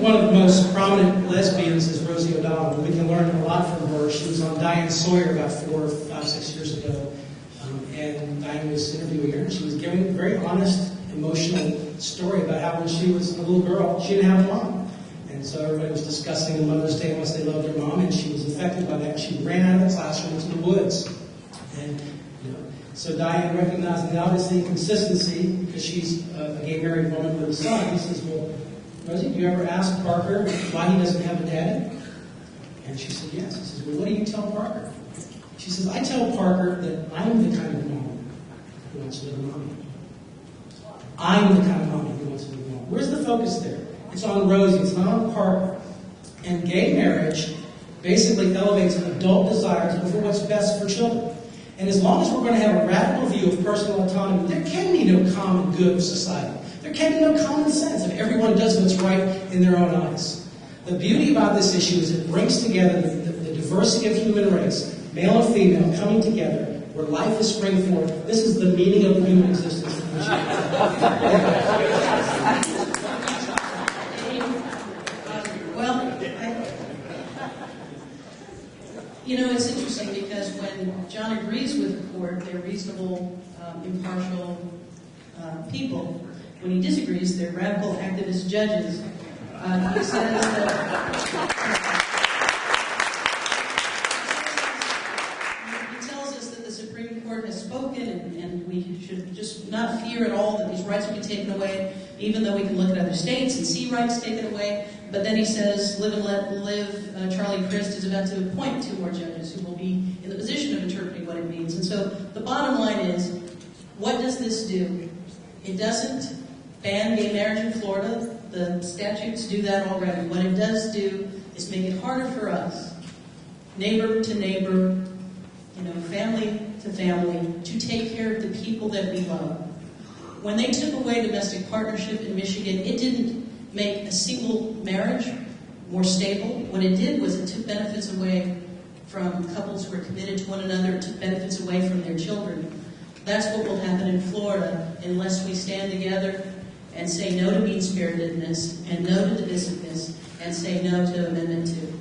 One of the most prominent lesbians is Rosie O'Donnell. We can learn a lot from her. She was on Diane Sawyer about 4, 5, 6 years ago. And Diane was interviewing her, and she was giving a very honest, emotional story about how when she was a little girl, she didn't have a mom. And so everybody was discussing the Mother's Day, how much they loved their mom, and she was affected by that. She ran out of the classroom into the woods. And so Diane, recognizing the obvious inconsistency, because she's a gay married woman with a son, he says, well, Rosie, do you ever ask Parker why he doesn't have a daddy? And she said, yes. He says, well, what do you tell Parker? She says, I tell Parker that I'm the kind of mom who wants to live with mommy. I'm the kind of mommy who wants to live with mommy. Where's the focus there? It's on Rosie, it's not on Parker. And gay marriage basically elevates adult desires over what's best for children. And as long as we're going to have a radical view of personal autonomy, there can be no common good of society. There can be no common sense if everyone does what's right in their own eyes. The beauty about this issue is it brings together the diversity of human race, male and female, coming together, where life is spring forth. This is the meaning of the human existence. It's interesting because when John agrees with the court, they're reasonable, impartial people. When he disagrees, they're radical activist judges. He says that he tells us that the Supreme Court has spoken, and we should just not fear at all that these rights will be taken away, even though we can look at other states and see rights taken away. But then he says, live and let live. Charlie Crist is about to appoint 2 more judges who will be in the position of interpreting what it means. And so the bottom line is, what does this do? It doesn't ban gay marriage in Florida. The statutes do that already. What it does do is make it harder for us, neighbor to neighbor, family to family, to take care of the people that we love. When they took away domestic partnership in Michigan, it didn't make a single marriage more stable. What it did was it took benefits away from couples who were committed to one another. It took benefits away from their children. That's what will happen in Florida unless we stand together and say no to mean-spiritedness and no to divisiveness and say no to Amendment 2.